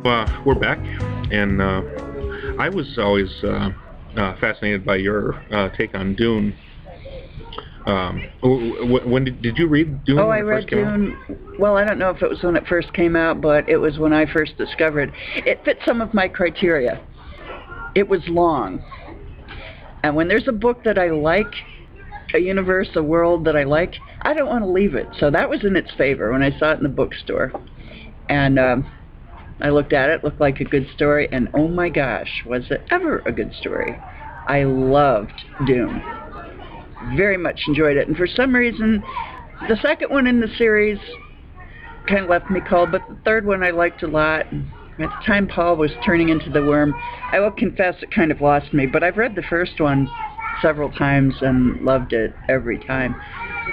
We're back, and I was always fascinated by your take on Dune. When did you read Dune? Oh, when I it read first came out? Dune. Well, I don't know if it was when it first came out, but it was when I first discovered it. It fit some of my criteria. It was long. And when there's a book that I like, a universe, a world that I like, I don't want to leave it. So that was in its favor when I saw it in the bookstore. And I looked at it, looked like a good story, and oh my gosh, was it ever a good story. I loved Dune. Very much enjoyed it. And for some reason, the second one in the series kind of left me cold, but the third one I liked a lot. At the time Paul was turning into the worm, I will confess it kind of lost me, but I've read the first one several times and loved it every time.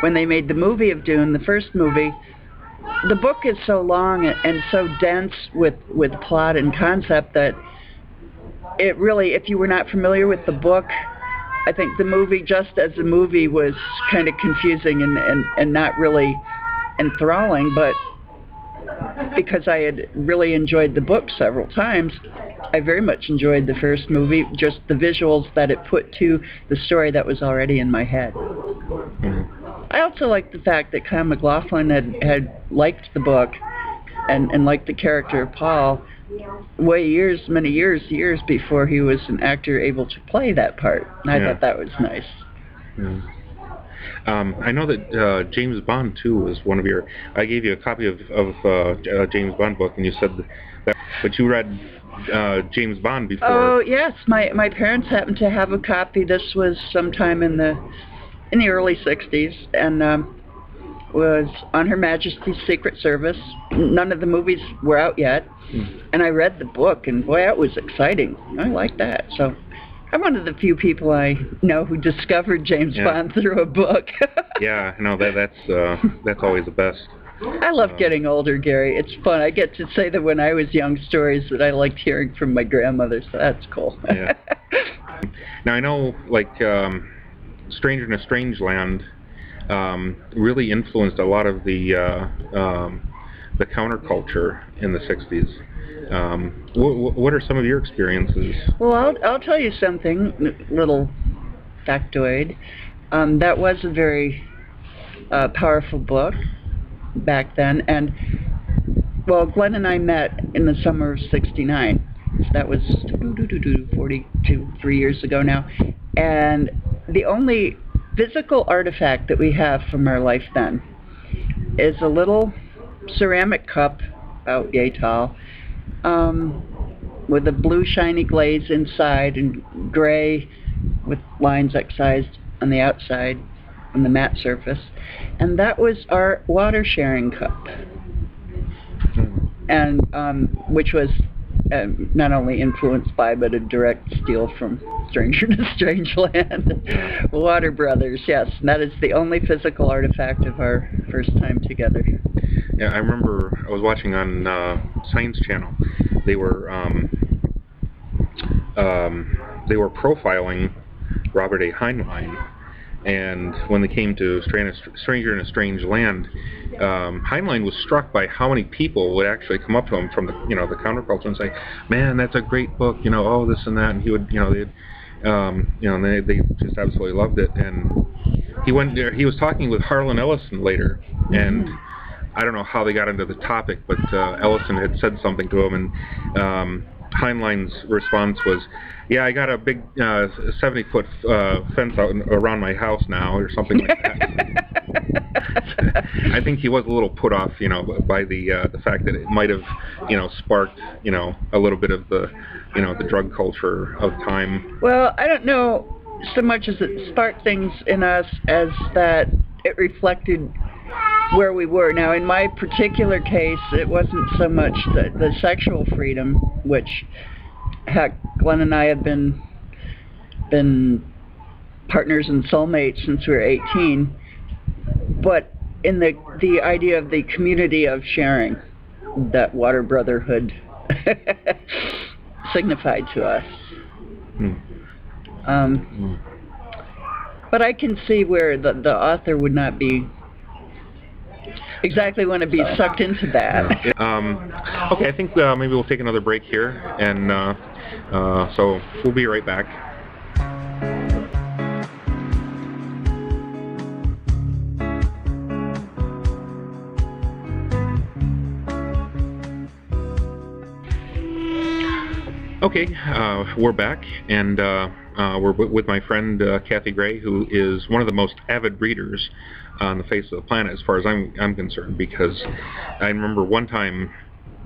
When they made the movie of Dune, the first movie, the book is so long and so dense with plot and concept that it really, if you were not familiar with the book, I think the movie, just as a movie, was kind of confusing and not really enthralling, but because I had really enjoyed the book several times, I very much enjoyed the first movie, just the visuals that it put to the story that was already in my head. I also liked the fact that Kyle MacLachlan had liked the book and liked the character of Paul many years before he was an actor able to play that part. And I thought that was nice. Yeah. I know that James Bond too was one of your. I gave you a copy of a James Bond book, and you said that, but you read James Bond before. Oh yes, my parents happened to have a copy. This was sometime in the early '60s, and was on Her Majesty's Secret Service. None of the movies were out yet, and I read the book, and boy, that was exciting. I liked that. So I'm one of the few people I know who discovered James Bond through a book. Yeah, no, that's always the best. I love getting older, Gary. It's fun. I get to say that when I was young stories that I liked hearing from my grandmother, so that's cool. Yeah. Now I know, like, Stranger in a Strange Land really influenced a lot of the counterculture in the '60s. What are some of your experiences? Well, I'll tell you something, little factoid. That was a very powerful book back then, and well, Glenn and I met in the summer of '69. That was 3 years ago now, and the only physical artifact that we have from our life then is a little ceramic cup about yay tall, with a blue shiny glaze inside and gray with lines excised on the outside on the matte surface, and that was our water sharing cup, and which was not only influenced by but a direct steal from Stranger in a Strange Land. Water Brothers, yes, and that is the only physical artifact of our first time together. Yeah, I remember I was watching on Science Channel. They were profiling Robert A. Heinlein, and when they came to Stranger in a Strange Land, Heinlein was struck by how many people would actually come up to him from the the counterculture and say, "Man, that's a great book," oh, this and that, and he would they just absolutely loved it. And he went there. He was talking with Harlan Ellison later, and I don't know how they got into the topic, but Ellison had said something to him, and Heinlein's response was, "Yeah, I got a big 70-foot fence out around my house now," or something like that. I think he was a little put off, by the fact that it might have, sparked, a little bit of the, the drug culture of time. Well, I don't know so much as it sparked things in us as that it reflected where we were. Now, in my particular case, it wasn't so much the sexual freedom, which, heck, Glenn and I have been partners and soulmates since we were 18, but in the idea of the community of sharing that Water Brotherhood signified to us. But I can see where the author would not be exactly want to be sucked into that. Yeah. Okay, I think maybe we'll take another break here, and so we'll be right back. Okay, we're back, and we're with my friend Kathy Gray, who is one of the most avid readers on the face of the planet, as far as I'm concerned. Because I remember one time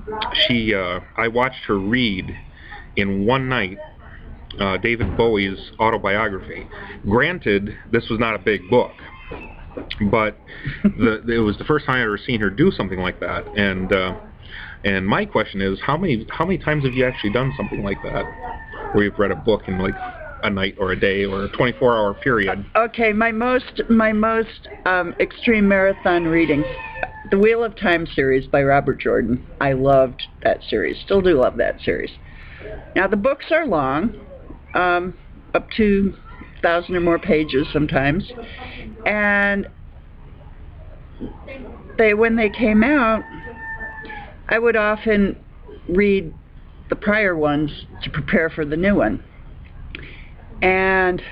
I watched her read in one night David Bowie's autobiography. Granted, this was not a big book, but it was the first time I'd ever seen her do something like that, and my question is, how many times have you actually done something like that, where you've read a book in like a night or a day or a 24-hour period? Okay, my most extreme marathon reading, the Wheel of Time series by Robert Jordan. I loved that series. Still do love that series. Now the books are long, up to 1,000 or more pages sometimes, and when they came out, I would often read the prior ones to prepare for the new one. And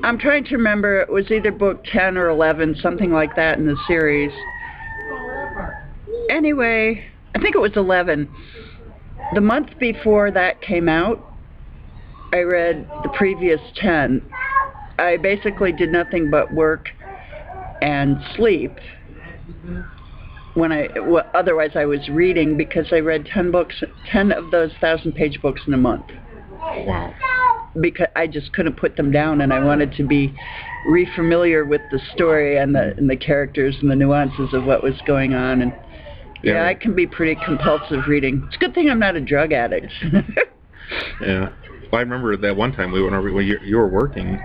I'm trying to remember, it was either book 10 or 11, something like that in the series. Anyway, I think it was 11. The month before that came out, I read the previous 10. I basically did nothing but work and sleep. Otherwise I was reading, because I read 10 of those 1,000-page books in a month. Wow. Because I just couldn't put them down, and I wanted to be re-familiar with the story and the characters and the nuances of what was going on. And yeah, I can be pretty compulsive reading. It's a good thing I'm not a drug addict. Yeah. Well, I remember that one time we went over when you were working,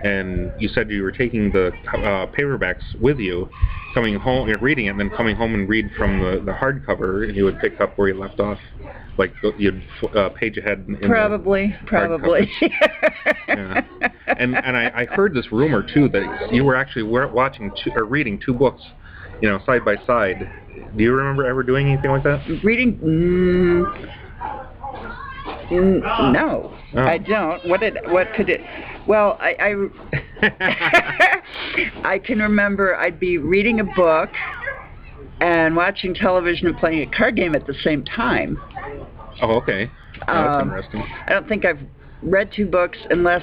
and you said you were taking the paperbacks with you, coming home, you're reading it, and then coming home and read from the hardcover, and you would pick up where you left off, like you'd page ahead. Probably. Yeah. And I heard this rumor too, that you were actually watching or reading two books, side by side. Do you remember ever doing anything like that? Reading? No, oh. I don't. What could it? Well, I I can remember I'd be reading a book and watching television and playing a card game at the same time. Oh, okay. That's interesting. I don't think I've read two books unless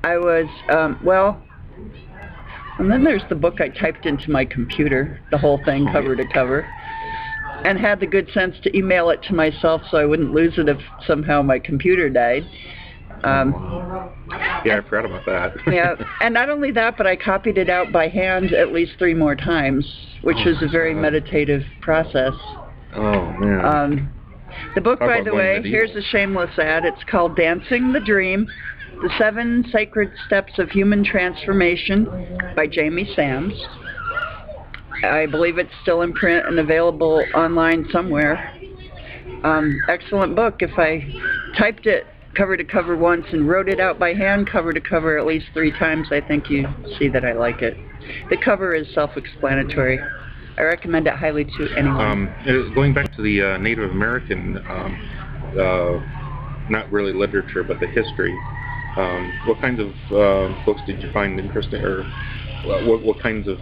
I was, and then there's the book I typed into my computer, the whole thing cover to cover, and had the good sense to email it to myself so I wouldn't lose it if somehow my computer died. Yeah, I forgot about that. Yeah, and not only that, but I copied it out by hand at least 3 more times, which is a very meditative process. Oh, man. The book, by the way, here's a shameless ad. It's called Dancing the Dream, The 7 Sacred Steps of Human Transformation by Jamie Sams. I believe it's still in print and available online somewhere. Excellent book. If I typed it cover to cover once and wrote it out by hand cover to cover at least 3 times, I think you see that I like it. The cover is self-explanatory. I recommend it highly to anyone. Going back to the Native American, not really literature, but the history, what kinds of books did you find interesting, or what kinds of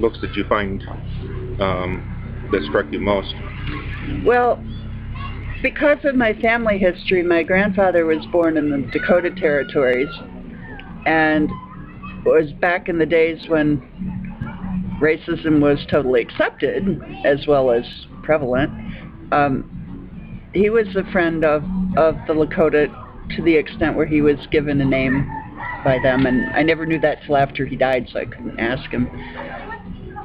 books did you find that struck you most? Well, because of my family history, my grandfather was born in the Dakota Territories, and was back in the days when racism was totally accepted as well as prevalent. He was a friend of the Lakota to the extent where he was given a name by them, and I never knew that till after he died, so I couldn't ask him.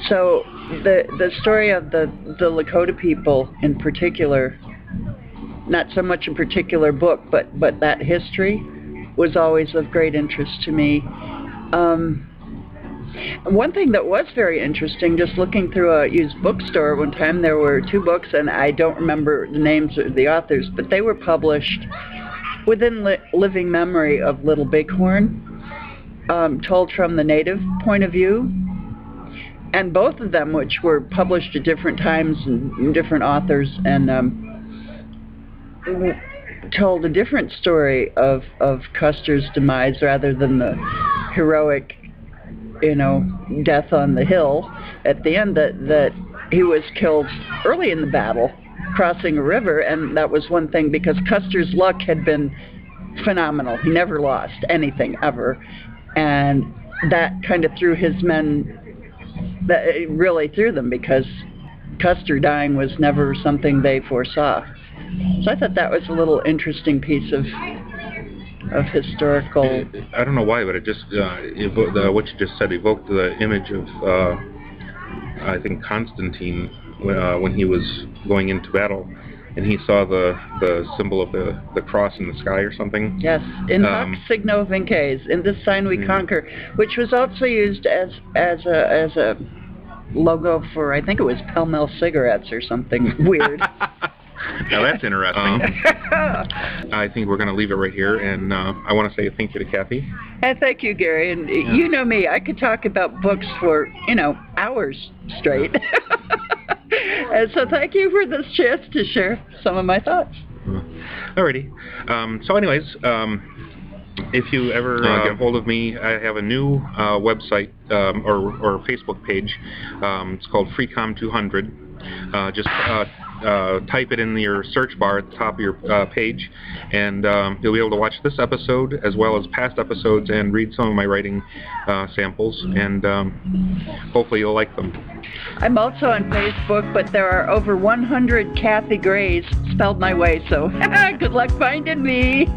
So the story of the Lakota people in particular, not so much a particular book, but that history was always of great interest to me. One thing that was very interesting, just looking through a used bookstore one time, there were 2 books, and I don't remember the names of the authors, but they were published within living memory of Little Bighorn, told from the Native point of view. and both of them, which were published at different times and different authors, and told a different story of Custer's demise rather than the heroic, death on the hill at the end, that he was killed early in the battle crossing a river. And that was one thing, because Custer's luck had been phenomenal. He never lost anything ever, and that kind of threw his men, that it really threw them, because Custer dying was never something they foresaw. So I thought that was a little interesting piece of historical. I don't know why, but it just what you just said evoked the image of I think Constantine when he was going into battle, and he saw the symbol of the cross in the sky or something. Yes, in hoc signo vinces, in this sign we conquer, which was also used as a logo for, I think it was Pall Mall cigarettes or something weird. Now that's interesting. I think we're going to leave it right here, and I want to say thank you to Kathy. And thank you, Gary. And you know me, I could talk about books for, hours straight. And so thank you for this chance to share some of my thoughts. Alrighty. So anyways, if you ever get hold of me, I have a new website or Facebook page. It's called FreeCom200. Just type it in your search bar at the top of your page, and you'll be able to watch this episode as well as past episodes and read some of my writing samples, and hopefully you'll like them. I'm also on Facebook, but there are over 100 Kathy Grays spelled my way, so good luck finding me.